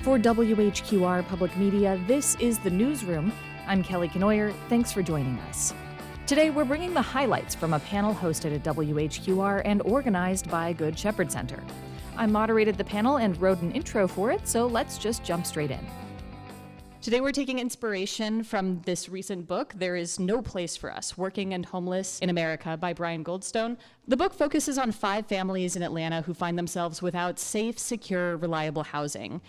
For WHQR Public Media, this is The Newsroom. I'm Kelly Kenoyer. Thanks for joining us. Today, we're bringing the highlights from a panel hosted at WHQR and organized by Good Shepherd Center. I moderated the panel and wrote an intro for it, so let's just jump straight in. Today we're taking inspiration from this recent book, There Is No Place for Us, Working and Homeless in America by Brian Goldstone. The book focuses on 5 families in Atlanta who find themselves without safe, secure, reliable housing.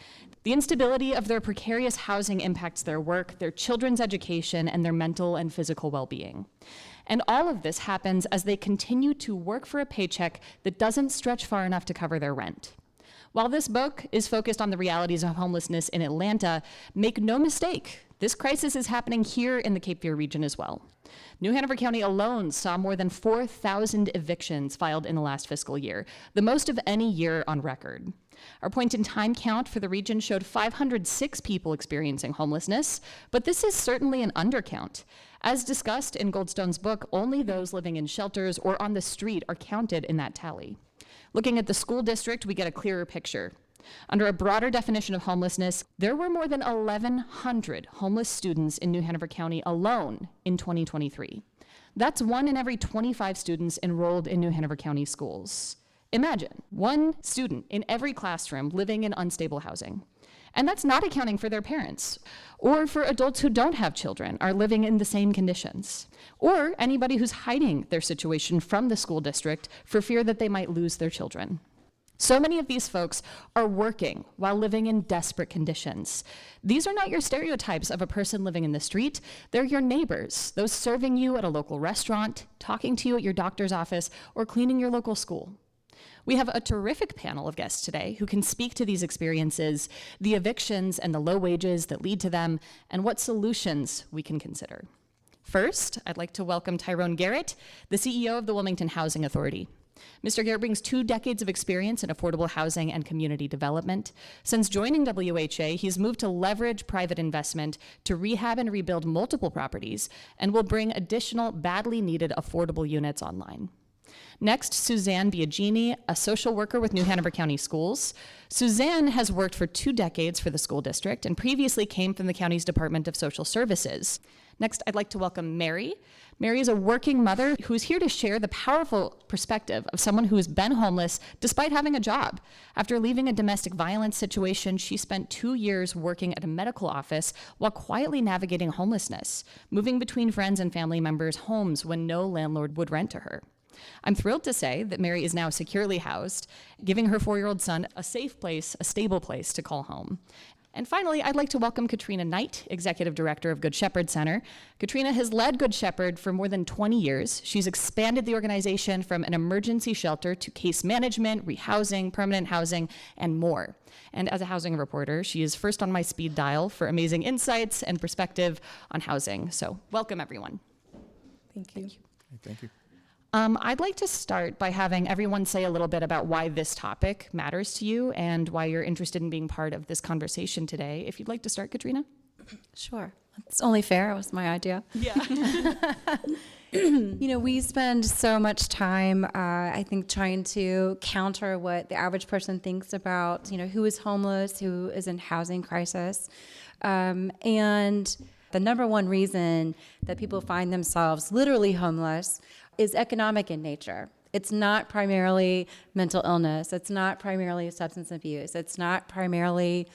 The instability of their precarious housing impacts their work, their children's education, and their mental and physical well-being. And all of this happens as they continue to work for a paycheck that doesn't stretch far enough to cover their rent. While this book is focused on the realities of homelessness in Atlanta, make no mistake, this crisis is happening here in the Cape Fear region as well. New Hanover County alone saw more than 4,000 evictions filed in the last fiscal year, the most of any year on record. Our point-in-time count for the region showed 506 people experiencing homelessness, but this is certainly an undercount. As discussed in Goldstone's book, only those living in shelters or on the street are counted in that tally. Looking at the school district, we get a clearer picture. Under a broader definition of homelessness, there were more than 1,100 homeless students in New Hanover County alone in 2023. That's 1 in every 25 students enrolled in New Hanover County schools. Imagine 1 student in every classroom living in unstable housing. And that's not accounting for their parents, or for adults who don't have children, are living in the same conditions, or anybody who's hiding their situation from the school district for fear that they might lose their children. So many of these folks are working while living in desperate conditions. These are not your stereotypes of a person living in the street. They're your neighbors, those serving you at a local restaurant, talking to you at your doctor's office, or cleaning your local school. We have a terrific panel of guests today who can speak to these experiences, the evictions and the low wages that lead to them, and what solutions we can consider. First, I'd like to welcome Tyrone Garrett, the CEO of the Wilmington Housing Authority. Mr. Garrett brings 2 decades of experience in affordable housing and community development. Since joining WHA, he's moved to leverage private investment to rehab and rebuild multiple properties and will bring additional badly needed affordable units online. Next, Suzanne Biagini, a social worker with New Hanover County Schools. Suzanne has worked for 2 decades for the school district and previously came from the county's Department of Social Services. Next, I'd like to welcome Mary. Mary is a working mother who is here to share the powerful perspective of someone who has been homeless despite having a job. After leaving a domestic violence situation, she spent 2 years working at a medical office while quietly navigating homelessness, moving between friends and family members' homes when no landlord would rent to her. I'm thrilled to say that Mary is now securely housed, giving her 4-year-old son a safe place, a stable place to call home. And finally, I'd like to welcome Katrina Knight, Executive Director of Good Shepherd Center. Katrina has led Good Shepherd for more than 20 years. She's expanded the organization from an emergency shelter to case management, rehousing, permanent housing, and more. And as a housing reporter, she is first on my speed dial for amazing insights and perspective on housing. So welcome, everyone. Thank you. Thank you. I'd like to start by having everyone say a little bit about why this topic matters to you and why you're interested in being part of this conversation today. If you'd like to start, Katrina. Sure. It's only fair. It was my idea. Yeah. We spend so much time, I think, trying to counter what the average person thinks about, who is homeless, who is in housing crisis. And the number one reason that people find themselves literally homeless is economic in nature. It's not primarily mental illness. It's not primarily substance abuse. It's not primarily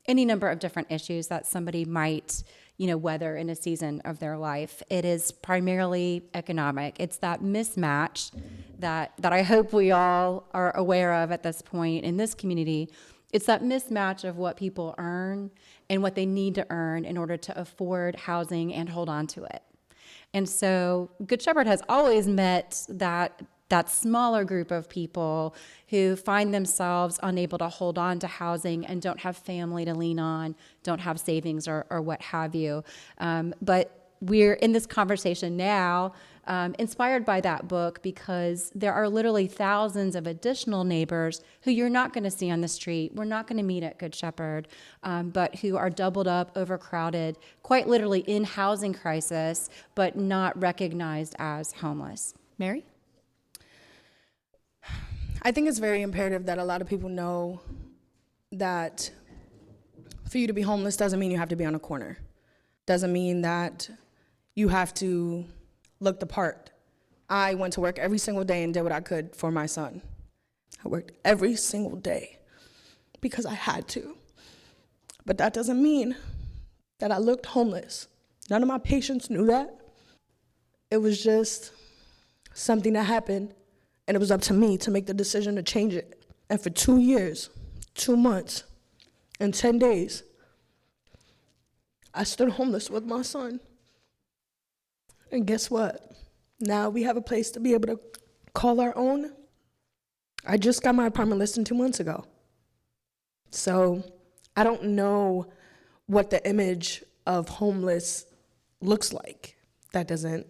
any number of different issues that somebody might, weather in a season of their life. It is primarily economic. It's that mismatch that I hope we all are aware of at this point in this community. It's that mismatch of what people earn and what they need to earn in order to afford housing and hold on to it. And so Good Shepherd has always met that smaller group of people who find themselves unable to hold on to housing and don't have family to lean on, don't have savings or what have you. But we're in this conversation now inspired by that book because there are literally thousands of additional neighbors who you're not going to see on the street. We're not going to meet at Good Shepherd, but who are doubled up, overcrowded, quite literally in housing crisis, but not recognized as homeless. Mary? I think it's very imperative that a lot of people know that for you to be homeless doesn't mean you have to be on a corner. Doesn't mean that you have to look the part. I went to work every single day and did what I could for my son. I worked every single day because I had to. But that doesn't mean that I looked homeless. None of my patients knew that. It was just something that happened, and it was up to me to make the decision to change it. And for 2 years, 2 months, and 10 days, I stood homeless with my son. And guess what? Now we have a place to be able to call our own. I just got my apartment listed 2 months ago. So I don't know what the image of homeless looks like. That doesn't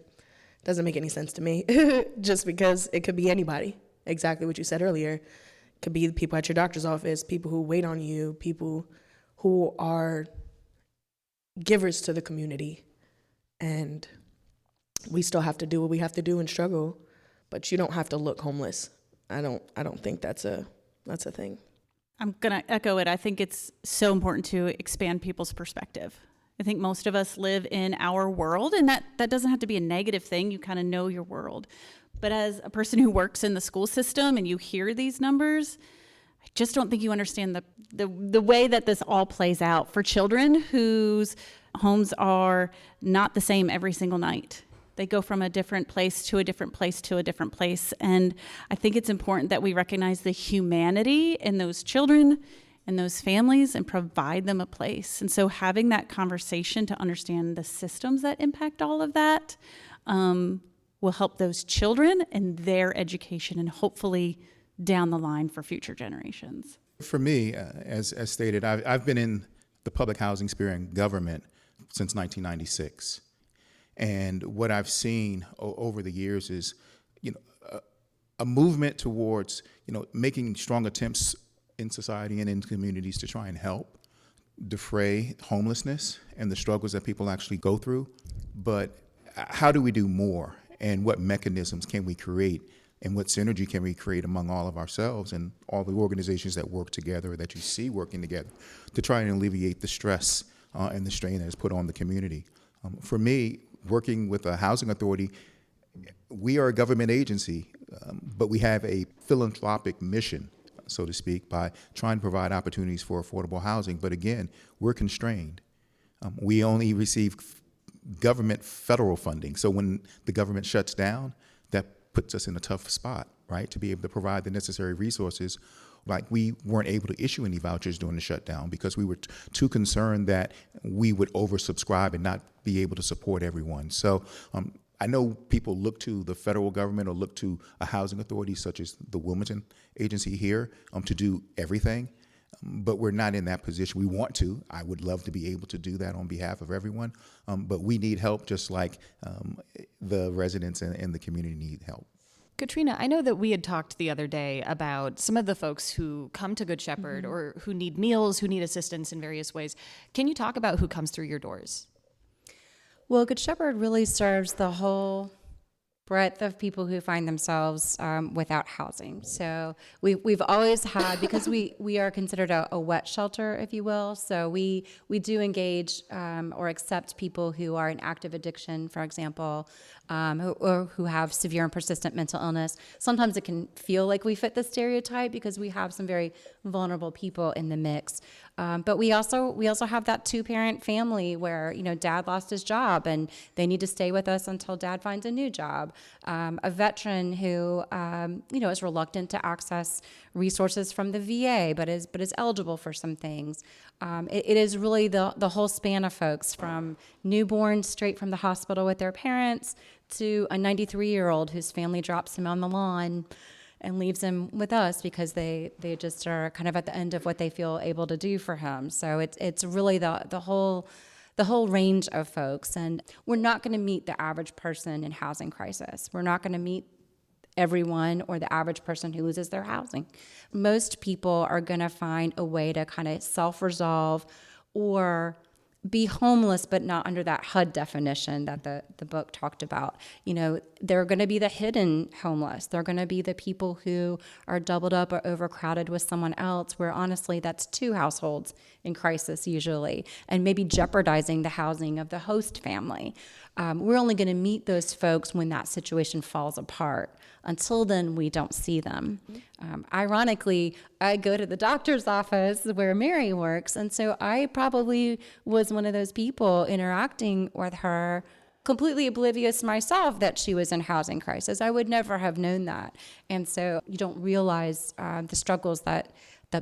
make any sense to me. Just because it could be anybody. Exactly what you said earlier. It could be the people at your doctor's office, people who wait on you, people who are givers to the community. And we still have to do what we have to do and struggle, but you don't have to look homeless. I don't think that's a thing. I'm going to echo it. I think it's so important to expand people's perspective. I think most of us live in our world, and that doesn't have to be a negative thing. You kind of know your world. But as a person who works in the school system and you hear these numbers, I just don't think you understand the way that this all plays out for children whose homes are not the same every single night. They go from a different place to a different place to a different place. And I think it's important that we recognize the humanity in those children and those families and provide them a place. And so having that conversation to understand the systems that impact all of that will help those children and their education and hopefully down the line for future generations. For me, as stated, I've been in the public housing sphere and government since 1996. And what I've seen over the years is, a movement towards, making strong attempts in society and in communities to try and help defray homelessness and the struggles that people actually go through. But how do we do more? And what mechanisms can we create? And what synergy can we create among all of ourselves and all the organizations that work together, that you see working together, to try and alleviate the stress and the strain that is put on the community? For me, working with a housing authority, we are a government agency, but we have a philanthropic mission, so to speak, by trying to provide opportunities for affordable housing. But again, we're constrained. We only receive government federal funding. So when the government shuts down, that puts us in a tough spot, right, to be able to provide the necessary resources. Like, we weren't able to issue any vouchers during the shutdown because we were too concerned that we would oversubscribe and not be able to support everyone. So I know people look to the federal government or look to a housing authority such as the Wilmington agency here to do everything, but we're not in that position. We want to. I would love to be able to do that on behalf of everyone, but we need help just like the residents and the community need help. Katrina, I know that we had talked the other day about some of the folks who come to Good Shepherd or who need meals, who need assistance in various ways. Can you talk about who comes through your doors? Well, Good Shepherd really serves the whole breadth of people who find themselves without housing. So we've always had, because we are considered a wet shelter, if you will. So we do engage or accept people who are in active addiction, for example, or who have severe and persistent mental illness. Sometimes it can feel like we fit the stereotype because we have some very vulnerable people in the mix. But we also have that 2-parent family where, dad lost his job and they need to stay with us until dad finds a new job. A veteran who, is reluctant to access resources from the VA, but is eligible for some things. It is really the whole span of folks, from newborns straight from the hospital with their parents to a 93-year-old whose family drops him on the lawn and leaves him with us because they just are kind of at the end of what they feel able to do for him. So it's really the whole range of folks. And we're not going to meet the average person in housing crisis. We're not going to meet everyone or the average person who loses their housing. Most people are going to find a way to kind of self-resolve or be homeless, but not under that HUD definition that the book talked about. You know, they're going to be the hidden homeless. They're going to be the people who are doubled up or overcrowded with someone else, where honestly, that's two households in crisis usually, and maybe jeopardizing the housing of the host family. We're only going to meet those folks when that situation falls apart. Until then, we don't see them. Ironically, I go to the doctor's office where Mary works, and so I probably was one of those people interacting with her, completely oblivious myself that she was in housing crisis. I would never have known that. And so you don't realize the struggles that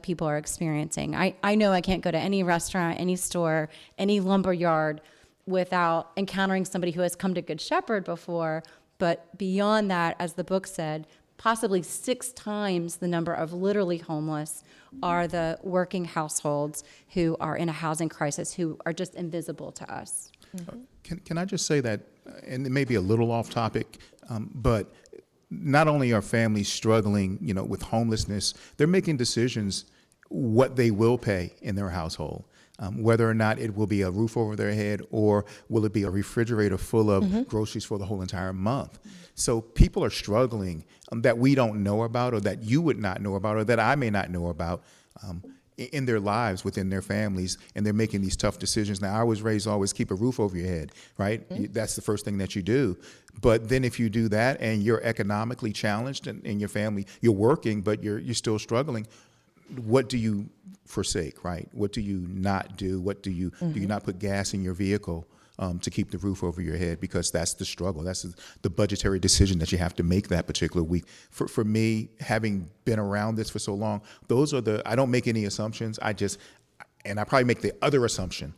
people are experiencing. I know I can't go to any restaurant, any store, any lumber yard without encountering somebody who has come to Good Shepherd before. But beyond that, as the book said, possibly 6 times the number of literally homeless are the working households who are in a housing crisis, who are just invisible to us. Can I just say that, and it may be a little off topic, but not only are families struggling, with homelessness, they're making decisions what they will pay in their household. Whether or not it will be a roof over their head or will it be a refrigerator full of groceries for the whole entire month. So people are struggling that we don't know about, or that you would not know about, or that I may not know about in their lives, within their families, and they're making these tough decisions. Now, I was raised always keep a roof over your head, right? That's the first thing that you do. But then if you do that and you're economically challenged in your family, you're working, but you're still struggling, what do you forsake, right? What do you not do? What do you not put gas in your vehicle to keep the roof over your head? Because that's the struggle. That's the budgetary decision that you have to make that particular week. For me, having been around this for so long, I don't make any assumptions. I probably make the other assumption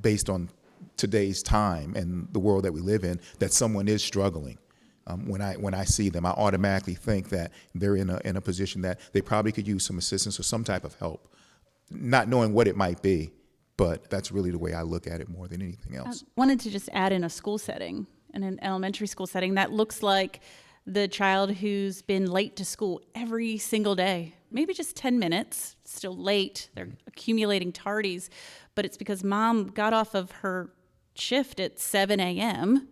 based on today's time and the world that we live in, that someone is struggling. When I see them, I automatically think that they're in a position that they probably could use some assistance or some type of help, not knowing what it might be. But that's really the way I look at it more than anything else. I wanted to just add in a school setting, in an elementary school setting, that looks like the child who's been late to school every single day, maybe just 10 minutes, still late. They're accumulating tardies, but it's because mom got off of her shift at 7 a.m.,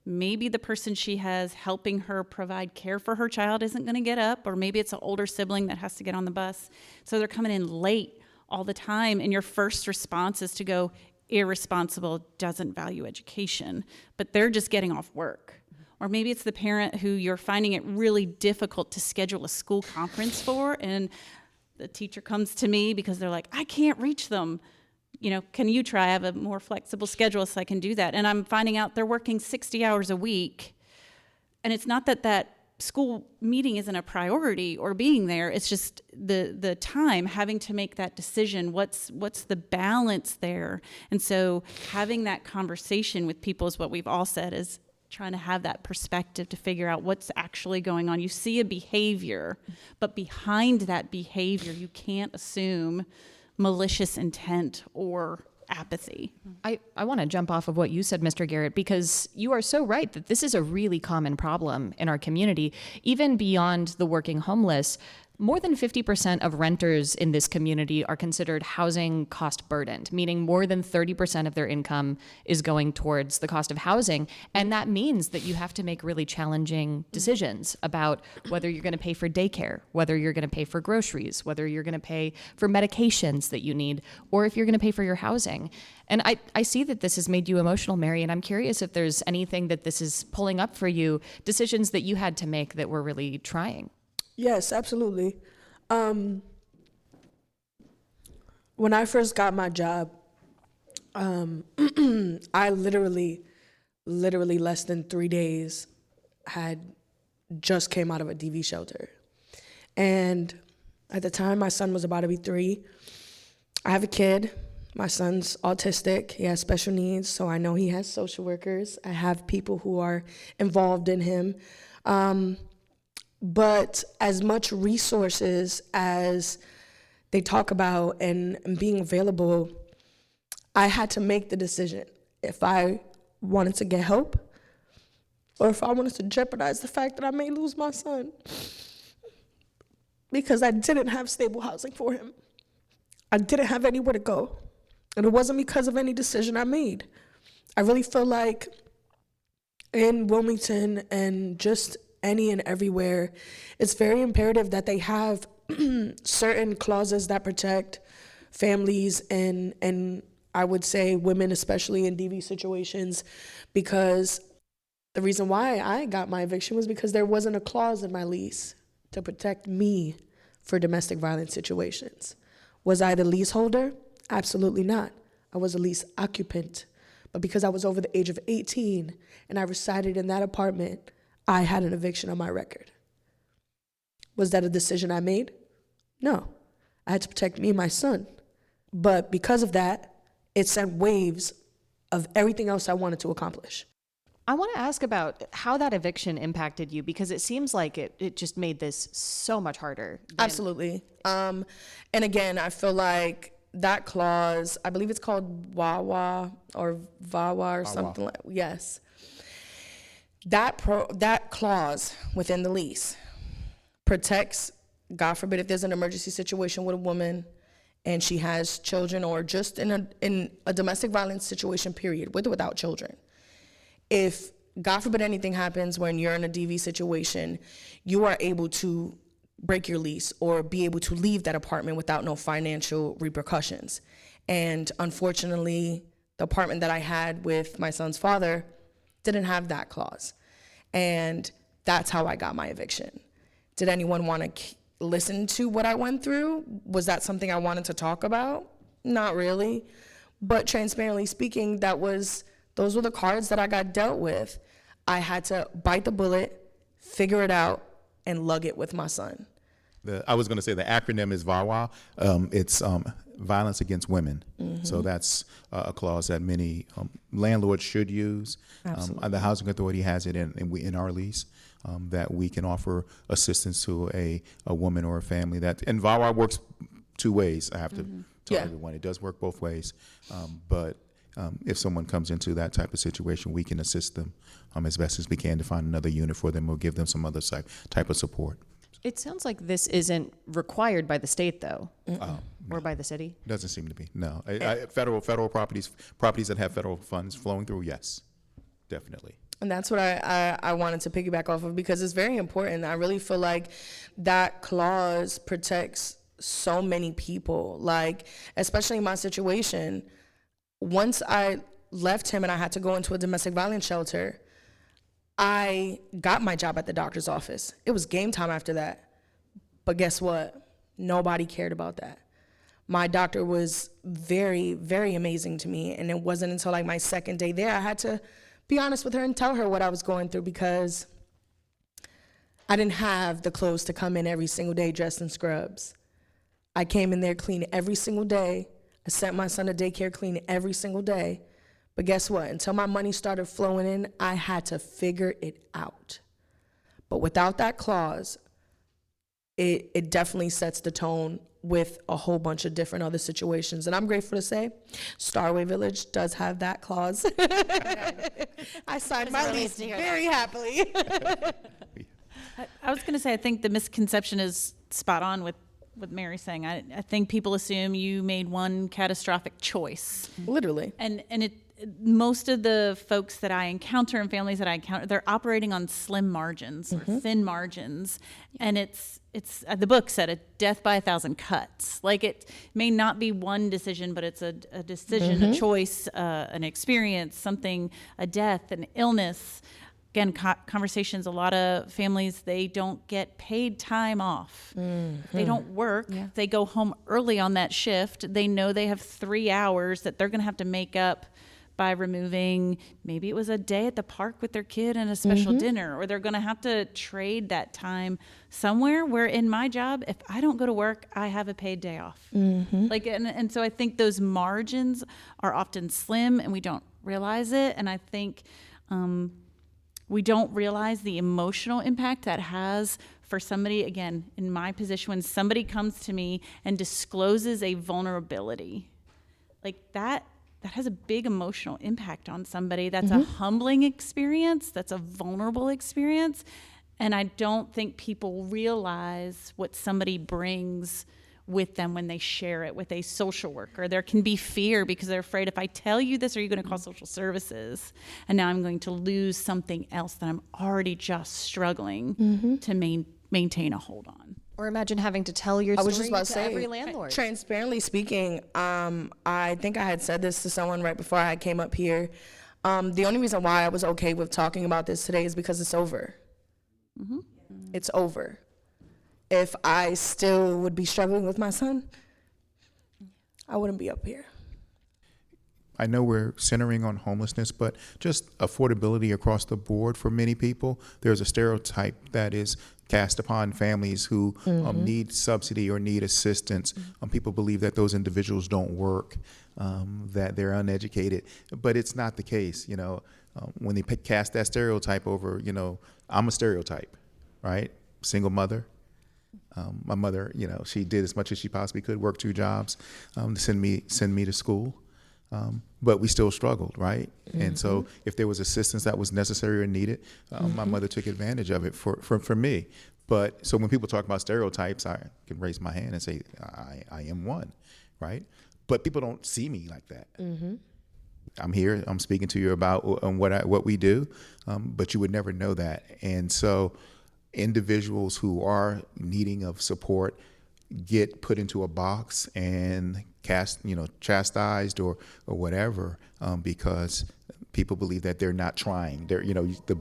maybe the person she has helping her provide care for her child isn't going to get up, or maybe it's an older sibling that has to get on the bus. So they're coming in late all the time, and your first response is to go, irresponsible, doesn't value education, but they're just getting off work. Or maybe it's the parent who you're finding it really difficult to schedule a school conference for, and the teacher comes to me because they're like, I can't reach them. Can you try? I have a more flexible schedule so I can do that. And I'm finding out they're working 60 hours a week. And it's not that school meeting isn't a priority or being there. It's just the time, having to make that decision. What's the balance there? And so having that conversation with people is what we've all said, is trying to have that perspective to figure out what's actually going on. You see a behavior, but behind that behavior, you can't assume malicious intent or apathy. I want to jump off of what you said, Mr. Garrett, because you are so right that this is a really common problem in our community, even beyond the working homeless. More than 50% of renters in this community are considered housing cost burdened, meaning more than 30% of their income is going towards the cost of housing. And that means that you have to make really challenging decisions about whether you're going to pay for daycare, whether you're going to pay for groceries, whether you're going to pay for medications that you need, or if you're going to pay for your housing. And I see that this has made you emotional, Mary, and I'm curious if there's anything that this is pulling up for you, decisions that you had to make that were really trying. Yes, absolutely. When I first got my job, I literally less than 3 days had just came out of a DV shelter. And at the time, my son was about to be 3. I have a kid. My son's autistic. He has special needs, so I know he has social workers. I have people who are involved in him. But as much resources as they talk about and being available, I had to make the decision if I wanted to get help or if I wanted to jeopardize the fact that I may lose my son, because I didn't have stable housing for him. I didn't have anywhere to go. And it wasn't because of any decision I made. I really feel like in Wilmington and just any and everywhere, it's very imperative that they have certain clauses that protect families and I would say women, especially in DV situations, because the reason why I got my eviction was because there wasn't a clause in my lease to protect me for domestic violence situations. Was I the leaseholder? Absolutely not. I was a lease occupant. But because I was over the age of 18 and I resided in that apartment, I had an eviction on my record. Was that a decision I made? No. I had to protect me and my son. But because of that, it sent waves of everything else I wanted to accomplish. I want to ask about how that eviction impacted you, because it seems like it just made this so much harder. Absolutely. And again, I feel like that clause, I believe it's called WAWA or VAWA or something like that. Yes. That clause within the lease protects, God forbid, if there's an emergency situation with a woman and she has children, or just in a domestic violence situation, period, with or without children. If, God forbid, anything happens when you're in a DV situation, you are able to break your lease or be able to leave that apartment without no financial repercussions. And unfortunately, the apartment that I had with my son's father didn't have that clause. And that's how I got my eviction. Did anyone want to listen to what I went through? Was that something I wanted to talk about? Not really. But transparently speaking, those were the cards that I got dealt with. I had to bite the bullet, figure it out, and lug it with my son. I was going to say the acronym is VAWA. It's violence against women. Mm-hmm. So that's a clause that many landlords should use. The Housing Authority has it in our lease, that we can offer assistance to a woman or a family. And VAWA works two ways. I have to tell everyone it does work both ways. But if someone comes into that type of situation, we can assist them as best as we can to find another unit for them or give them some other type of support. It sounds like this isn't required by the state, though, or by the city. Doesn't seem to be. No, federal properties that have federal funds flowing through, yes, definitely. And that's what I wanted to piggyback off of, because it's very important. I really feel like that clause protects so many people. Like, especially in my situation, once I left him and I had to go into a domestic violence shelter, I got my job at the doctor's office. It was game time after that. But guess what? Nobody cared about that. My doctor was very, very amazing to me. And it wasn't until like my second day there, I had to be honest with her and tell her what I was going through, because I didn't have the clothes to come in every single day dressed in scrubs. I came in there clean every single day. I sent my son to daycare clean every single day. But guess what? Until my money started flowing in, I had to figure it out. But without that clause, it definitely sets the tone with a whole bunch of different other situations. And I'm grateful to say Starway Village does have that clause. I signed my lease very happily. I was going to say, I think the misconception is spot on with Mary saying. I think people assume you made one catastrophic choice. Literally. And most of the folks that I encounter and families that I encounter, they're operating on slim margins or thin margins. And it's the book said, a death by 1,000 cuts. Like, it may not be one decision, but it's a decision, a choice, an experience, something, a death, an illness. Again, conversations, a lot of families, they don't get paid time off. They don't work. Yeah. They go home early on that shift. They know they have 3 hours that they're going to have to make up by removing, maybe it was a day at the park with their kid and a special dinner, or they're going to have to trade that time somewhere where in my job, if I don't go to work, I have a paid day off. Like, and so I think those margins are often slim and we don't realize it. And I think, we don't realize the emotional impact that has for somebody, again, in my position, when somebody comes to me and discloses a vulnerability, like that has a big emotional impact on somebody. That's a humbling experience. That's a vulnerable experience. And I don't think people realize what somebody brings with them when they share it with a social worker. There can be fear because they're afraid, if I tell you this, are you going to call social services? And now I'm going to lose something else that I'm already just struggling to maintain a hold on. Or imagine having to tell your I was story just about to to say, every landlord. transparently speaking, I think I had said this to someone right before I came up here. The only reason why I was okay with talking about this today is because it's over. It's over. If I still would be struggling with my son, I wouldn't be up here. I know we're centering on homelessness, but just affordability across the board for many people. There's a stereotype that is cast upon families who need subsidy or need assistance. People believe that those individuals don't work, that they're uneducated, but it's not the case. When they cast that stereotype over, I'm a stereotype, right? Single mother. My mother, she did as much as she possibly could, work 2 jobs to send me to school. But we still struggled, right? And so if there was assistance that was necessary or needed, my mother took advantage of it for me. But so when people talk about stereotypes, I can raise my hand and say, I am one, right? But people don't see me like that. I'm here, I'm speaking to you about what we do, but you would never know that. And so individuals who are needing of support get put into a box and chastised or whatever, because people believe that they're not trying. They're, the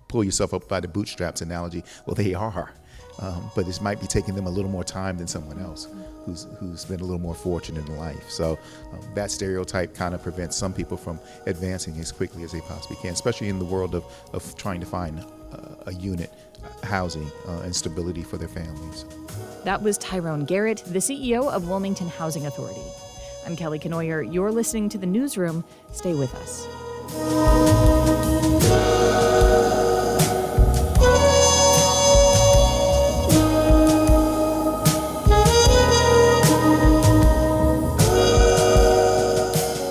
pull yourself up by the bootstraps analogy. Well, they are, but this might be taking them a little more time than someone else who's been a little more fortunate in life. So that stereotype kind of prevents some people from advancing as quickly as they possibly can, especially in the world of trying to find a unit, housing, and stability for their families. That was Tyrone Garrett, the CEO of Wilmington Housing Authority. I'm Kelly Kenoyer. You're listening to The Newsroom. Stay with us.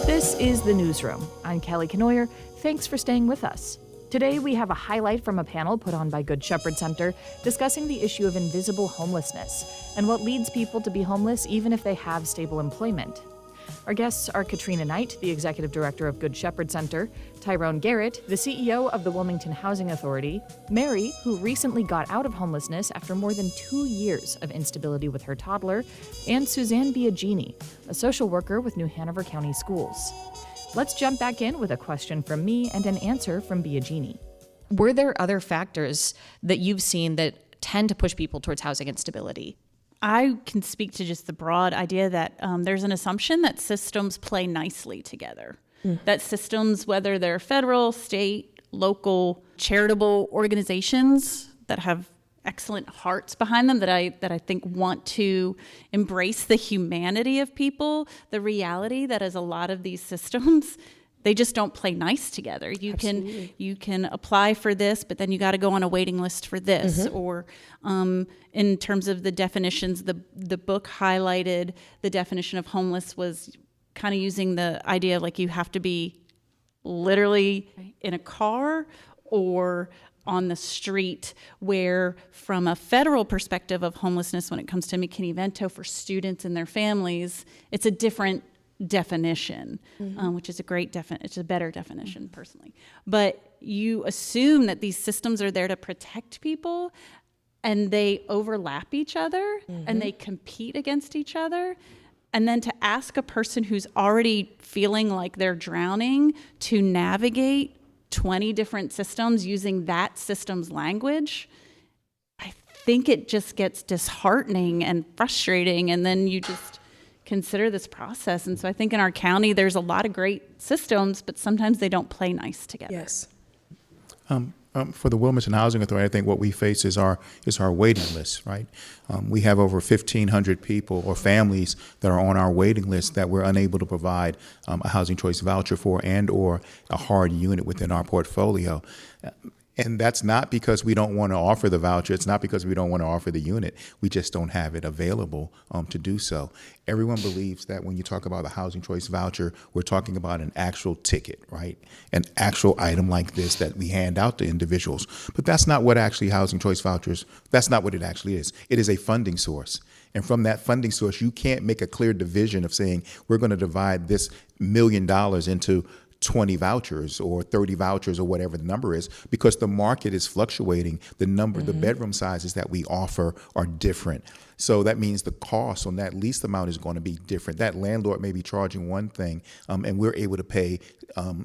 This is The Newsroom. I'm Kelly Kenoyer. Thanks for staying with us. Today, we have a highlight from a panel put on by Good Shepherd Center discussing the issue of invisible homelessness and what leads people to be homeless even if they have stable employment. Our guests are Katrina Knight, the executive director of Good Shepherd Center, Tyrone Garrett, the CEO of the Wilmington Housing Authority, Mary, who recently got out of homelessness after more than 2 years of instability with her toddler, and Suzanne Biagini, a social worker with New Hanover County Schools. Let's jump back in with a question from me and an answer from Biagini. Were there other factors that you've seen that tend to push people towards housing instability? I can speak to just the broad idea that there's an assumption that systems play nicely together. That systems, whether they're federal, state, local, charitable organizations that have excellent hearts behind them, that I think want to embrace the humanity of people, the reality that as a lot of these systems, they just don't play nice together. You can apply for this, but then you got to go on a waiting list for this. Or in terms of the definitions, the book highlighted the definition of homeless was kind of using the idea of like you have to be literally in a car or on the street, where from a federal perspective of homelessness, when it comes to McKinney-Vento for students and their families, it's a different definition, which is a great it's a better definition personally. But you assume that these systems are there to protect people, and they overlap each other and they compete against each other. And then to ask a person who's already feeling like they're drowning to navigate 20 different systems using that system's language, I think it just gets disheartening and frustrating, and then you just consider this process. And so I think in our county there's a lot of great systems, but sometimes they don't play nice together. Yes. For the Wilmington Housing Authority, I think what we face is our waiting list, right? We have over 1,500 people or families that are on our waiting list that we're unable to provide a housing choice voucher for and or a hard unit within our portfolio. And that's not because we don't want to offer the voucher. It's not because we don't want to offer the unit. We just don't have it available to do so. Everyone believes that when you talk about a housing choice voucher, we're talking about an actual ticket, right? An actual item like this that we hand out to individuals. But that's not what actually housing choice vouchers, that's not what it actually is. It is a funding source. And from that funding source, you can't make a clear division of saying we're going to divide this $1 million into 20 vouchers or 30 vouchers or whatever the number is, because the market is fluctuating. The number, the bedroom sizes that we offer are different. So that means the cost on that lease amount is going to be different. That landlord may be charging one thing, and we're able to pay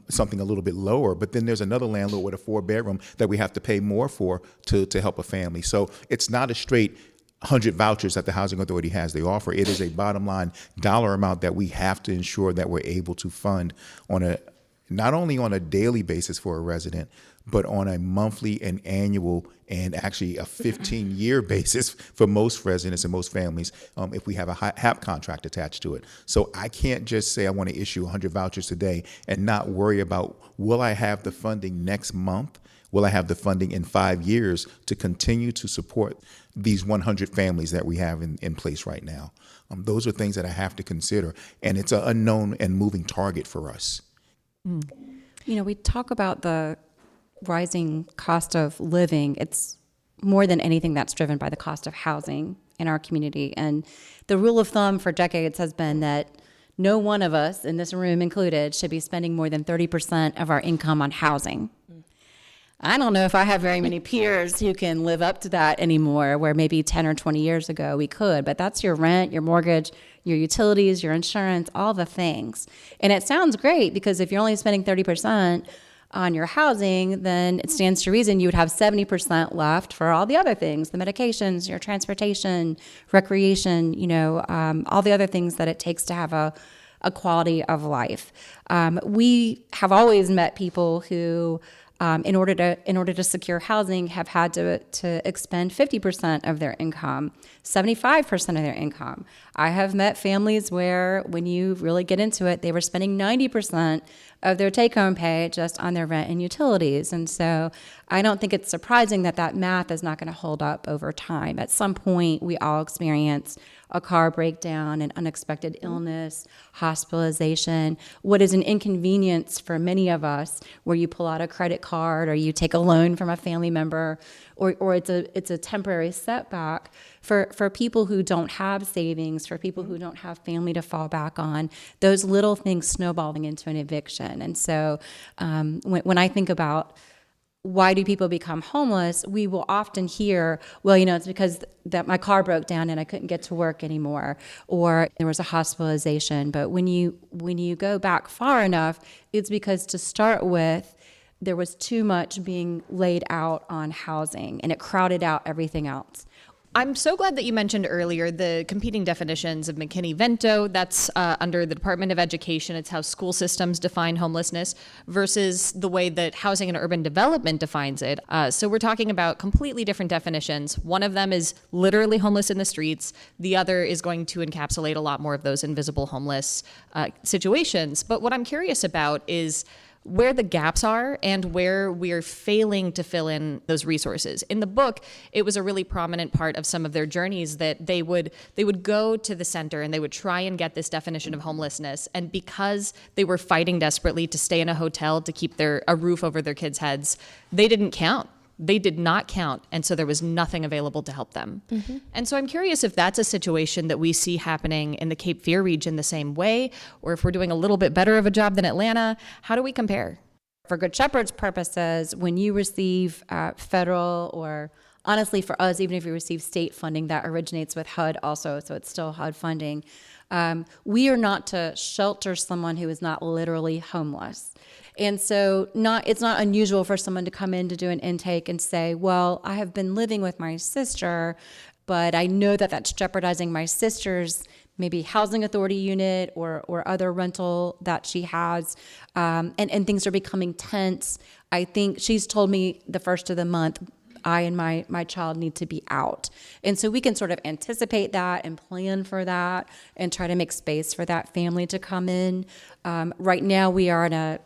something a little bit lower. But then there's another landlord with a 4-bedroom that we have to pay more for to help a family. So it's not a straight 100 vouchers that the Housing Authority has. They offer. It is a bottom line dollar amount that we have to ensure that we're able to fund on not only on a daily basis for a resident, but on a monthly and annual and actually a 15-year basis for most residents and most families if we have a HAP contract attached to it. So I can't just say I want to issue 100 vouchers today and not worry about, will I have the funding next month? Will I have the funding in 5 years to continue to support these 100 families that we have in place right now? Those are things that I have to consider, and it's an unknown and moving target for us. You know, we talk about the rising cost of living. It's more than anything that's driven by the cost of housing in our community. And the rule of thumb for decades has been that no one of us, in this room included, should be spending more than 30% of our income on housing. I don't know if I have very many peers who can live up to that anymore, where maybe 10 or 20 years ago we could, but that's your rent, your mortgage, your utilities, your insurance, all the things. And it sounds great, because if you're only spending 30% on your housing, then it stands to reason you would have 70% left for all the other things, the medications, your transportation, recreation, all the other things that it takes to have a quality of life. We have always met people who, in order to secure housing, have had to expend 50% of their income, 75% of their income. I have met families where, when you really get into it, they were spending 90% of their take-home pay just on their rent and utilities. And so I don't think it's surprising that math is not going to hold up over time. At some point, we all experience a car breakdown, an unexpected illness, hospitalization, what is an inconvenience for many of us, where you pull out a credit card or you take a loan from a family member, or it's a temporary setback for people who don't have savings, for people who don't have family to fall back on, those little things snowballing into an eviction. And so when I think about why do people become homeless, we will often hear, well, it's because that my car broke down and I couldn't get to work anymore, or there was a hospitalization. But when you go back far enough, it's because, to start with, there was too much being laid out on housing, and it crowded out everything else. I'm so glad that you mentioned earlier the competing definitions of McKinney-Vento. That's under the Department of Education. It's how school systems define homelessness versus the way that Housing and Urban Development defines it. So we're talking about completely different definitions. One of them is literally homeless in the streets. The other is going to encapsulate a lot more of those invisible homeless situations. But what I'm curious about is where the gaps are and where we're failing to fill in those resources. In the book, it was a really prominent part of some of their journeys that they would go to the center and they would try and get this definition of homelessness. And because they were fighting desperately to stay in a hotel to keep a roof over their kids' heads, they didn't count. They did not count, and so there was nothing available to help them. Mm-hmm. And so I'm curious if that's a situation that we see happening in the Cape Fear region the same way, or if we're doing a little bit better of a job than Atlanta. How do we compare? For Good Shepherd's purposes, when you receive federal, or honestly for us, even if you receive state funding, that originates with HUD also, so it's still HUD funding. We are not to shelter someone who is not literally homeless. And so it's not unusual for someone to come in to do an intake and say, well, I have been living with my sister, but I know that that's jeopardizing my sister's maybe housing authority unit or other rental that she has, and things are becoming tense. I think she's told me the first of the month, I and my child need to be out. And so we can sort of anticipate that and plan for that and try to make space for that family to come in. Right now we are in a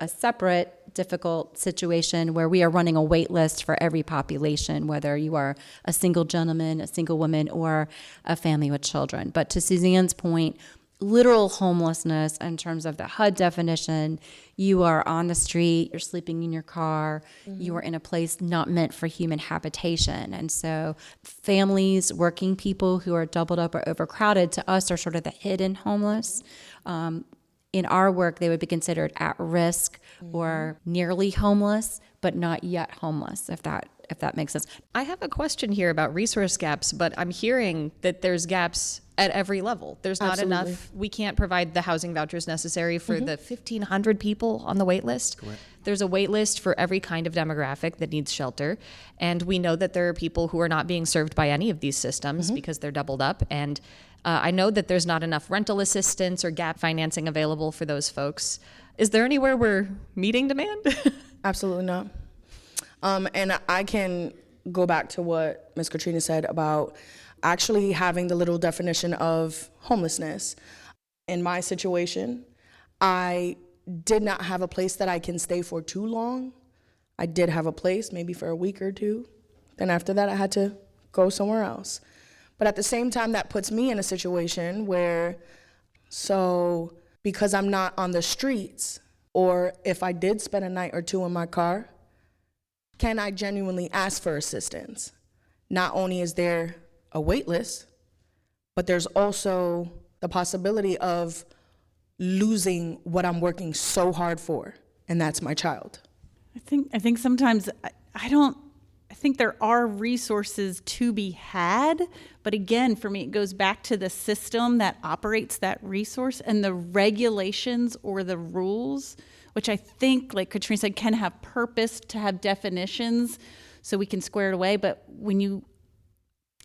separate difficult situation where we are running a wait list for every population, whether you are a single gentleman, a single woman, or a family with children. But to Suzanne's point, literal homelessness in terms of the HUD definition. You are on the street, you're sleeping in your car, you are in a place not meant for human habitation. And so families, working people who are doubled up or overcrowded, to us are sort of the hidden homeless. In our work, they would be considered at risk or nearly homeless, but not yet homeless, if that makes sense. I have a question here about resource gaps, but I'm hearing that there's gaps at every level. There's not Absolutely. enough. We can't provide the housing vouchers necessary for the 1,500 people on the wait list. Correct. There's a wait list for every kind of demographic that needs shelter. And we know that there are people who are not being served by any of these systems because they're doubled up. And I know that there's not enough rental assistance or gap financing available for those folks. Is there anywhere we're meeting demand? Absolutely not. And I can go back to what Ms. Katrina said about actually having the literal definition of homelessness. In my situation, I did not have a place that I can stay for too long. I did have a place, maybe for a week or two. Then after that, I had to go somewhere else. But at the same time, that puts me in a situation where, so because I'm not on the streets, or if I did spend a night or two in my car, can I genuinely ask for assistance? Not only is there a wait list, but there's also the possibility of losing what I'm working so hard for, and that's my child. I think sometimes I think there are resources to be had, but again, for me, it goes back to the system that operates that resource and the regulations or the rules, which I think, like Katrina said, can have purpose to have definitions so we can square it away. But when you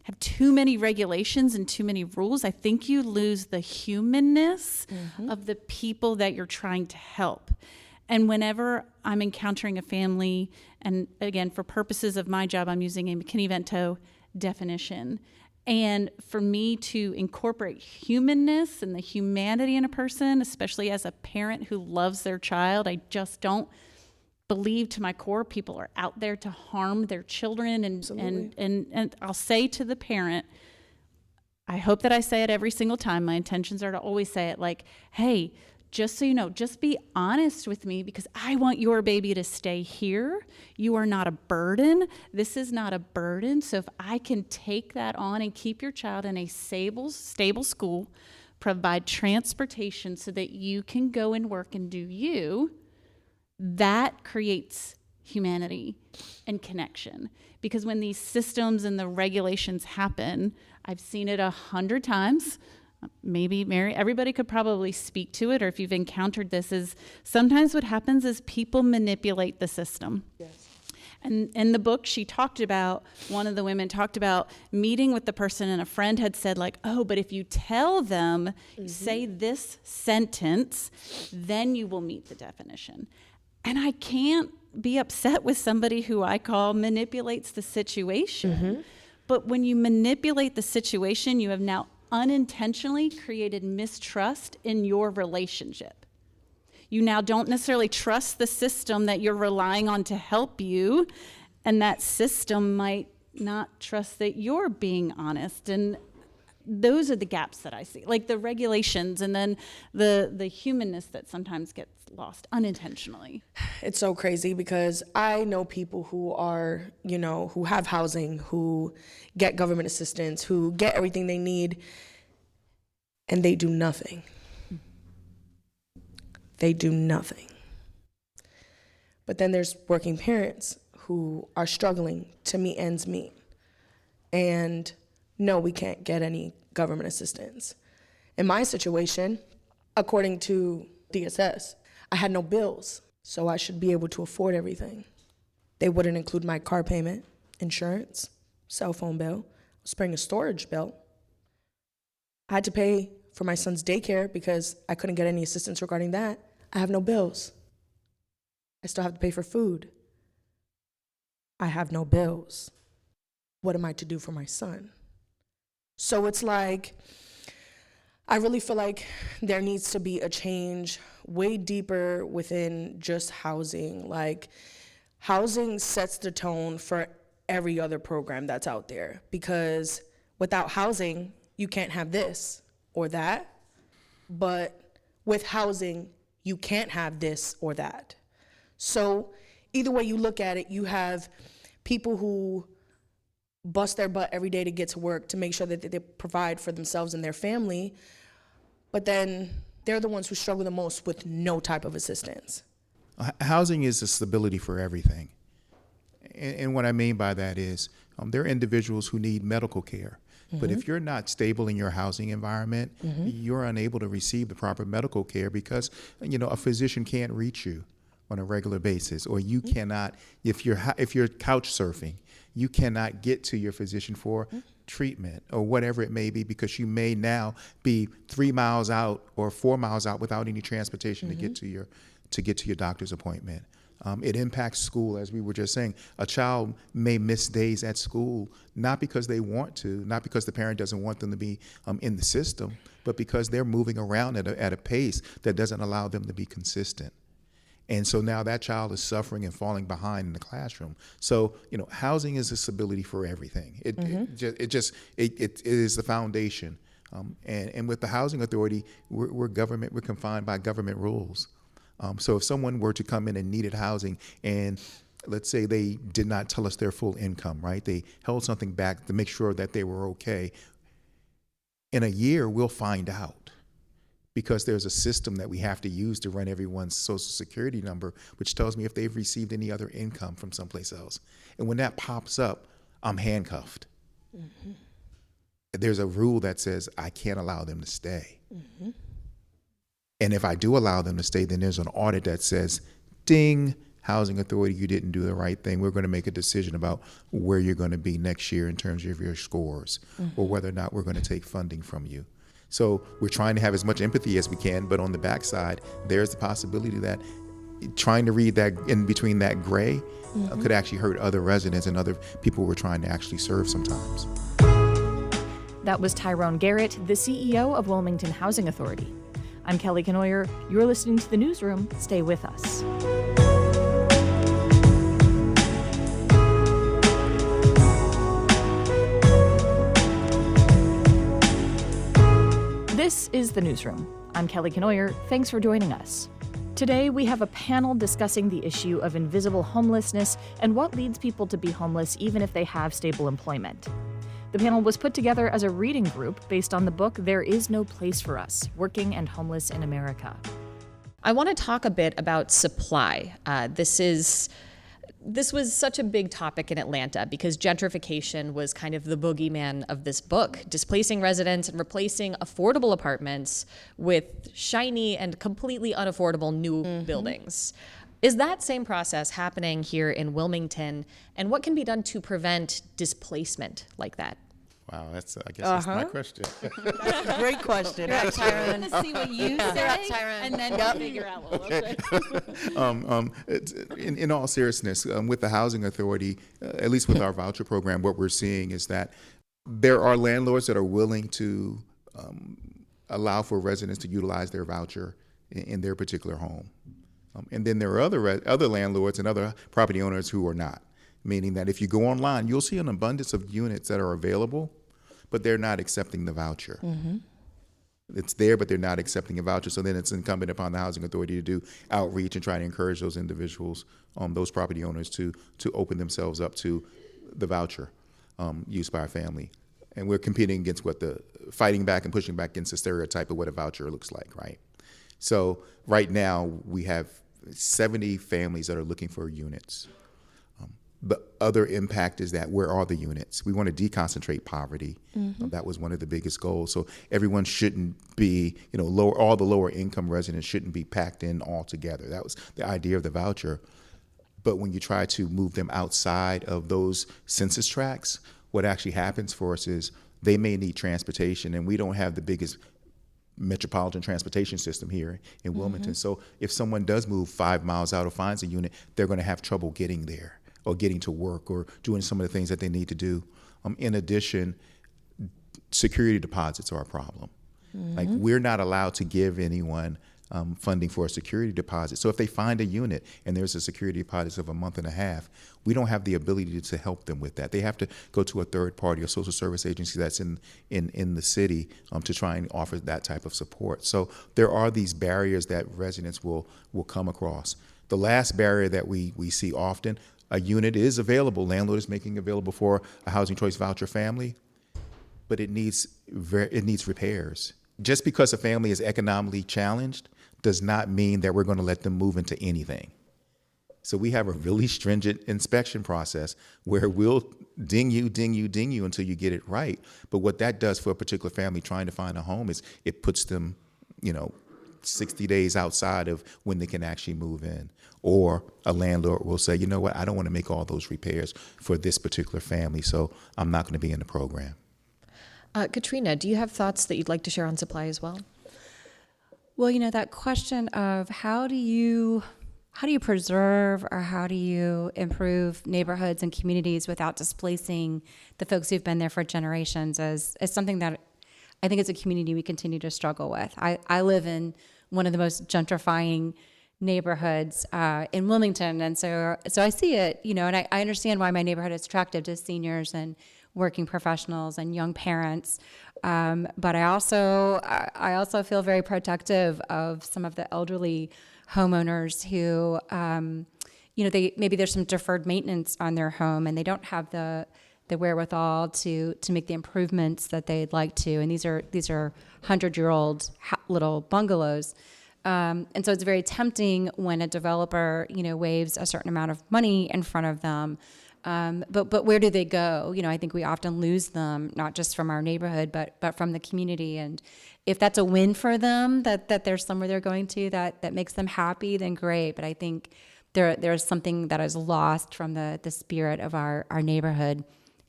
have too many regulations and too many rules, I think you lose the humanness of the people that you're trying to help. And whenever I'm encountering a family, and again, for purposes of my job, I'm using a McKinney-Vento definition. And for me to incorporate humanness and the humanity in a person, especially as a parent who loves their child, I just don't believe to my core people are out there to harm their children. And I'll say to the parent, I hope that I say it every single time. My intentions are to always say it like, hey, just so you know, just be honest with me because I want your baby to stay here. You are not a burden. This is not a burden. So if I can take that on and keep your child in a stable school, provide transportation so that you can go and work and do you, that creates humanity and connection. Because when these systems and the regulations happen, I've seen it 100 times. Maybe Mary, everybody could probably speak to it, or if you've encountered this, is sometimes what happens is people manipulate the system. Yes. And in the book, one of the women talked about meeting with the person, and a friend had said like, oh, but if you tell them, say this sentence, then you will meet the definition. And I can't be upset with somebody who I call manipulates the situation. But when you manipulate the situation, you have now unintentionally created mistrust in your relationship. You now don't necessarily trust the system that you're relying on to help you, and that system might not trust that you're being honest. And those are the gaps that I see, like the regulations and then the humanness that sometimes gets lost unintentionally. It's so crazy because I know people who are, who have housing, who get government assistance, who get everything they need, and they do nothing. They do nothing. But then there's working parents who are struggling to meet ends meet. And no, we can't get any government assistance. In my situation, according to DSS, I had no bills, so I should be able to afford everything. They wouldn't include my car payment, insurance, cell phone bill, spring a storage bill. I had to pay for my son's daycare because I couldn't get any assistance regarding that. I have no bills. I still have to pay for food. I have no bills. What am I to do for my son? So it's like, I really feel like there needs to be a change way deeper within just housing. Like, housing sets the tone for every other program that's out there, because without housing, you can't have this or that. but with housing, you can't have this or that. So either way you look at it, you have people who bust their butt every day to get to work to make sure that they provide for themselves and their family, but then they're the ones who struggle the most with no type of assistance. Housing is a stability for everything. And what I mean by that is there are individuals who need medical care. But if you're not stable in your housing environment, you're unable to receive the proper medical care because, a physician can't reach you on a regular basis, or you cannot, if you're couch surfing, you cannot get to your physician for treatment or whatever it may be, because you may now be 3 miles out or 4 miles out without any transportation to get to your doctor's appointment. It impacts school, as we were just saying. A child may miss days at school, not because they want to, not because the parent doesn't want them to be in the system, but because they're moving around at a pace that doesn't allow them to be consistent. And so now that child is suffering and falling behind in the classroom. So, housing is a stability for everything. It is the foundation. And with the housing authority, we're confined by government rules. So if someone were to come in and needed housing, and let's say they did not tell us their full income, right? They held something back to make sure that they were okay. In a year, we'll find out, because there's a system that we have to use to run everyone's social security number, which tells me if they've received any other income from someplace else. And when that pops up, I'm handcuffed. There's a rule that says I can't allow them to stay. And if I do allow them to stay, then there's an audit that says, ding, housing authority, you didn't do the right thing. We're going to make a decision about where you're going to be next year in terms of your scores, or whether or not we're going to take funding from you. So we're trying to have as much empathy as we can, but on the backside, there's the possibility that trying to read that in between that gray could actually hurt other residents and other people we're trying to actually serve sometimes. That was Tyrone Garrett, the CEO of Wilmington Housing Authority. I'm Kelly Kenoyer. You're listening to The Newsroom. Stay with us. This is The Newsroom. I'm Kelly Kenoyer. Thanks for joining us. Today, we have a panel discussing the issue of invisible homelessness and what leads people to be homeless even if they have stable employment. The panel was put together as a reading group based on the book There Is No Place for Us: Working and Homeless in America. I want to talk a bit about supply. This was such a big topic in Atlanta because gentrification was kind of the boogeyman of this book, displacing residents and replacing affordable apartments with shiny and completely unaffordable new buildings. Is that same process happening here in Wilmington, and what can be done to prevent displacement like that? Wow, that's that's my question. That's a great question. Tyrone. Let's see what you say, and then we'll figure out what we'll say. In all seriousness, with the housing authority, at least with our voucher program, what we're seeing is that there are landlords that are willing to allow for residents to utilize their voucher in their particular home. And then there are other landlords and other property owners who are not, meaning that if you go online, you'll see an abundance of units that are available, but they're not accepting the voucher. It's there, but they're not accepting a voucher. So then it's incumbent upon the housing authority to do outreach and try to encourage those individuals, those property owners, to open themselves up to the voucher used by a family. And we're competing against fighting back and pushing back against the stereotype of what a voucher looks like, right? So right now we have 70 families that are looking for units. The other impact is that where are the units? We want to deconcentrate poverty. That was one of the biggest goals. So everyone shouldn't be, all the lower income residents shouldn't be packed in all together. That was the idea of the voucher. But when you try to move them outside of those census tracts, what actually happens for us is they may need transportation, and we don't have the biggest metropolitan transportation system here in Wilmington. So if someone does move 5 miles out or finds a unit, they're going to have trouble getting there or getting to work or doing some of the things that they need to do. In addition, security deposits are a problem. Like, we're not allowed to give anyone funding for a security deposit. So if they find a unit and there's a security deposit of a month and a half, we don't have the ability to help them with that. They have to go to a third party or social service agency that's in the city to try and offer that type of support. So there are these barriers that residents will come across. The last barrier that we see often, a unit is available, landlord is making available for a housing choice voucher family, but it needs repairs. Just because a family is economically challenged does not mean that we're going to let them move into anything. So we have a really stringent inspection process where we'll ding you until you get it right. But what that does for a particular family trying to find a home is it puts them, 60 days outside of when they can actually move in. Or a landlord will say, you know what, I don't want to make all those repairs for this particular family, so I'm not going to be in the program. Katrina, do you have thoughts that you'd like to share on supply as well? Well, that question of how do you preserve or how do you improve neighborhoods and communities without displacing the folks who've been there for generations is something that I think as a community we continue to struggle with. I live in one of the most gentrifying neighborhoods in Wilmington, and so I see it, and I understand why my neighborhood is attractive to seniors and working professionals and young parents. But I also feel very protective of some of the elderly homeowners who, maybe there's some deferred maintenance on their home and they don't have the wherewithal to make the improvements that they'd like to. And these are 100-year-old little bungalows. And so it's very tempting when a developer, waves a certain amount of money in front of them. But where do they go? I think we often lose them, not just from our neighborhood, but from the community. And if that's a win for them, that there's somewhere they're going to that makes them happy, then great. But I think there's something that is lost from the spirit of our neighborhood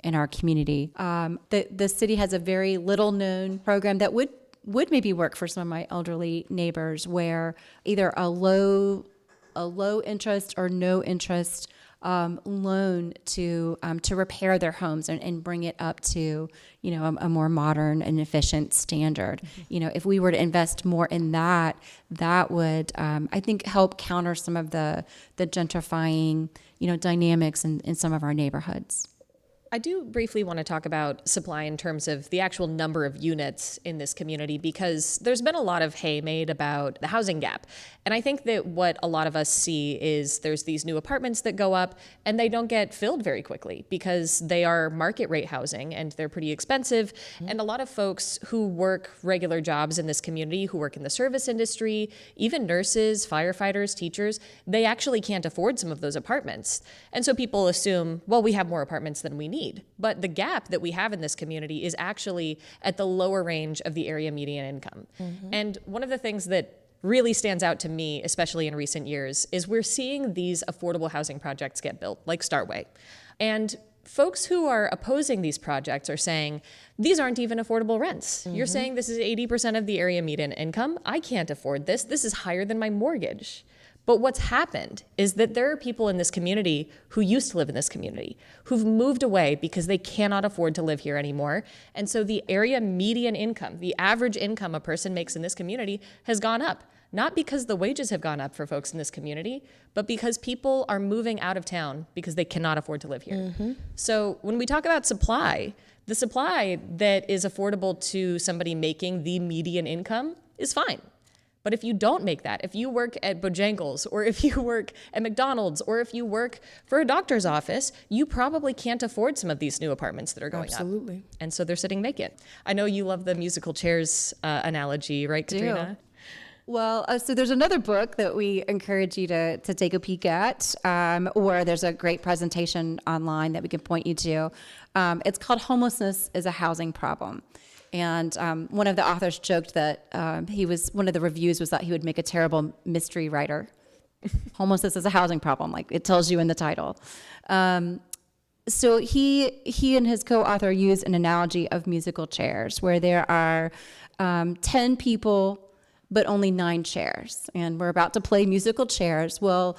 and our community. The city has a very little known program that would maybe work for some of my elderly neighbors, where either a low interest or no interest loan to repair their homes and bring it up to a more modern and efficient standard. If we were to invest more in that would I think help counter some of the gentrifying dynamics in some of our neighborhoods. I do briefly want to talk about supply in terms of the actual number of units in this community, because there's been a lot of hay made about the housing gap. And I think that what a lot of us see is there's these new apartments that go up and they don't get filled very quickly because they are market rate housing and they're pretty expensive. Mm-hmm. And a lot of folks who work regular jobs in this community, who work in the service industry, even nurses, firefighters, teachers, they actually can't afford some of those apartments. And so people assume, well, we have more apartments than we need. But the gap that we have in this community is actually at the lower range of the area median income. Mm-hmm. And one of the things that really stands out to me, especially in recent years, is we're seeing these affordable housing projects get built, like Starway. And folks who are opposing these projects are saying, these aren't even affordable rents. Mm-hmm. You're saying this is 80% of the area median income. I can't afford this. This is higher than my mortgage. But what's happened is that there are people in this community who used to live in this community, who've moved away because they cannot afford to live here anymore. And so the area median income, the average income a person makes in this community, has gone up. Not because the wages have gone up for folks in this community, but because people are moving out of town because they cannot afford to live here. Mm-hmm. So when we talk about supply, the supply that is affordable to somebody making the median income is fine. But if you don't make that, if you work at Bojangles, or if you work at McDonald's, or if you work for a doctor's office, you probably can't afford some of these new apartments that are going Absolutely. up. And so they're sitting vacant. I know you love the musical chairs analogy, right, Katrina? Well, so there's another book that we encourage you to take a peek at, or there's a great presentation online that we can point you to. It's called Homelessness is a Housing Problem. And one of the authors joked that one of the reviews was that he would make a terrible mystery writer. Homelessness is a housing problem, like it tells you in the title. So he and his co-author use an analogy of musical chairs, where there are 10 people, but only 9 chairs. And we're about to play musical chairs. Well,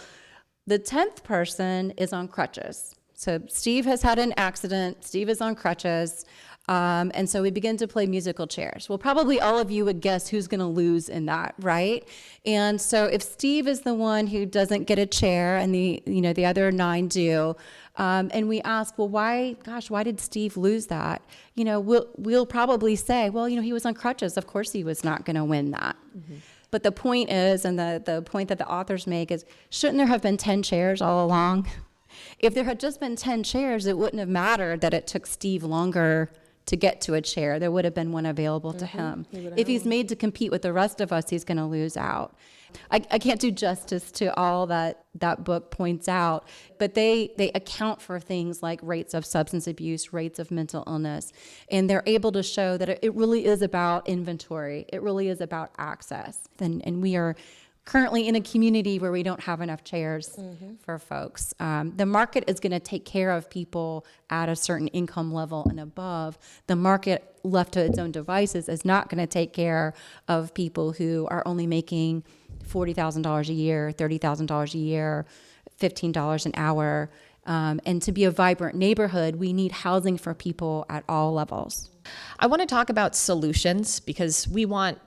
the 10th person is on crutches. So Steve has had an accident. Steve is on crutches. And so we begin to play musical chairs. Well, probably all of you would guess who's going to lose in that, right? And so if Steve is the one who doesn't get a chair and the other 9 do, and we ask, well, why did Steve lose that? We'll probably say, well, he was on crutches. Of course he was not going to win that. Mm-hmm. But the point is, and the point that the authors make is, shouldn't there have been 10 chairs all along? If there had just been 10 chairs, it wouldn't have mattered that it took Steve longer to get to a chair. There would have been one available to him. If he's made to compete with the rest of us, he's going to lose out. I can't do justice to all that book points out, but they account for things like rates of substance abuse, rates of mental illness, and they're able to show that it really is about inventory. It really is about access. And we are currently in a community where we don't have enough chairs for folks. The market is going to take care of people at a certain income level and above. The market, left to its own devices, is not going to take care of people who are only making $40,000 a year, $30,000 a year, $15 an hour. And to be a vibrant neighborhood, we need housing for people at all levels. I want to talk about solutions because we want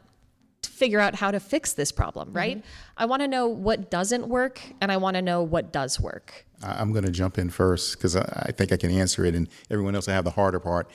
to figure out how to fix this problem, right? I want to know what doesn't work, and I want to know what does work. I'm going to jump in first because I think I can answer it, and everyone else will have the harder part.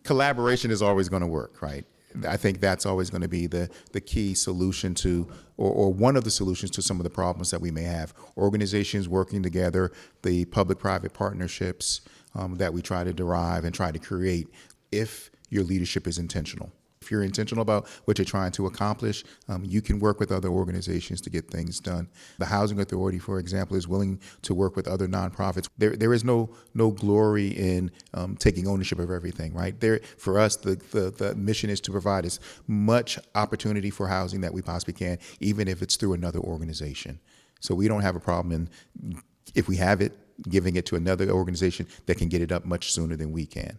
Collaboration is always going to work, right? I think that's always going to be the key solution to, or one of the solutions to some of the problems that we may have. Organizations working together, the public-private partnerships that we try to derive and try to create if your leadership is intentional. If you're intentional about what you're trying to accomplish, you can work with other organizations to get things done. The Housing Authority, for example, is willing to work with other nonprofits. There is no glory in taking ownership of everything, right? For us, the mission is to provide as much opportunity for housing that we possibly can, even if it's through another organization. So we don't have a problem in, if we have it, giving it to another organization that can get it up much sooner than we can.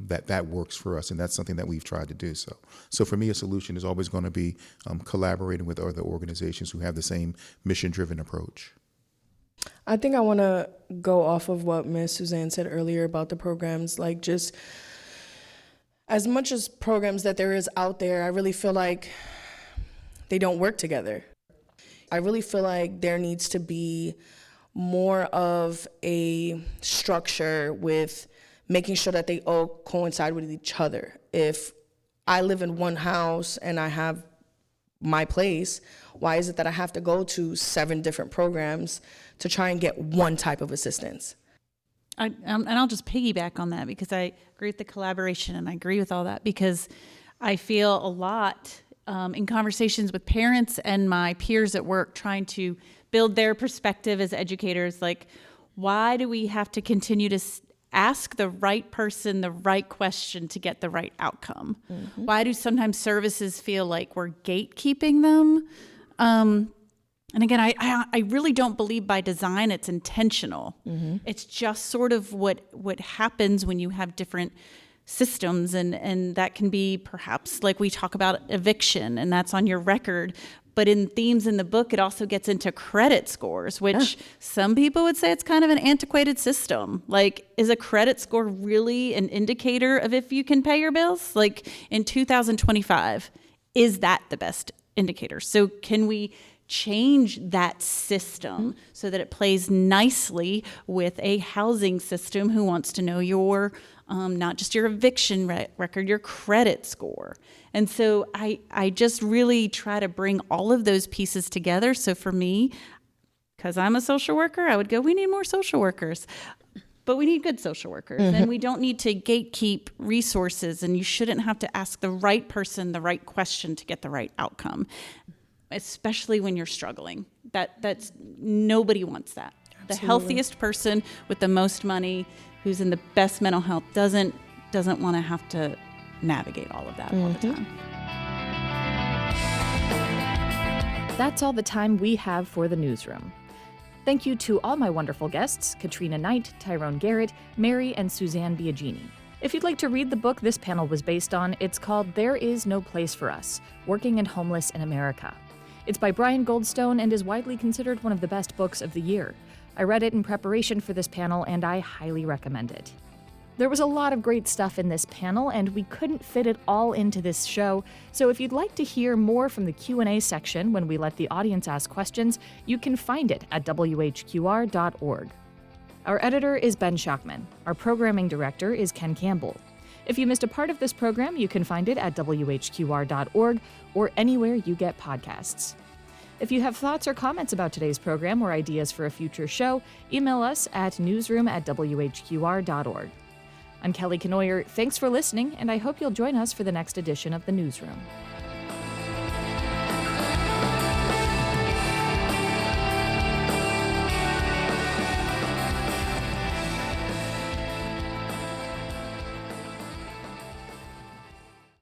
That works for us, and that's something that we've tried to do. So for me, a solution is always going to be collaborating with other organizations who have the same mission-driven approach. I think I want to go off of what Ms. Suzanne said earlier about the programs. Like, just as much as programs that there is out there, I really feel like they don't work together. I really feel like there needs to be more of a structure with making sure that they all coincide with each other. If I live in one house and I have my place, why is it that I have to go to 7 different programs to try and get one type of assistance? And I'll just piggyback on that because I agree with the collaboration and I agree with all that because I feel a lot in conversations with parents and my peers at work trying to build their perspective as educators, like, why do we have to continue to ask the right person the right question to get the right outcome? Mm-hmm. Why do sometimes services feel like we're gatekeeping them? And again, I really don't believe by design it's intentional. Mm-hmm. It's just sort of what happens when you have different systems, and that can be perhaps like we talk about eviction, and that's on your record. But in themes in the book, it also gets into credit scores, which some people would say it's kind of an antiquated system. Like, is a credit score really an indicator of if you can pay your bills? Like, in 2025, is that the best indicator? So can we change that system so that it plays nicely with a housing system who wants to know your not just your eviction record, your credit score? And so I just really try to bring all of those pieces together. So for me, because I'm a social worker, I would go, we need more social workers. But we need good social workers, and we don't need to gatekeep resources, and you shouldn't have to ask the right person the right question to get the right outcome, especially when you're struggling. That's nobody wants that. Absolutely. The healthiest person with the most money, who's in the best mental health, doesn't want to have to navigate all of that all the time. That's all the time we have for the newsroom. Thank you to all my wonderful guests, Katrina Knight, Tyrone Garrett, Mary, and Suzanne Biagini. If you'd like to read the book this panel was based on, it's called There Is No Place for Us, Working and Homeless in America. It's by Brian Goldstone and is widely considered one of the best books of the year. I read it in preparation for this panel, and I highly recommend it. There was a lot of great stuff in this panel, and we couldn't fit it all into this show. So if you'd like to hear more from the Q&A section when we let the audience ask questions, you can find it at whqr.org. Our editor is Ben Schachman. Our programming director is Ken Campbell. If you missed a part of this program, you can find it at whqr.org or anywhere you get podcasts. If you have thoughts or comments about today's program or ideas for a future show, email us at newsroom@whqr.org. I'm Kelly Kenoyer. Thanks for listening, and I hope you'll join us for the next edition of The Newsroom.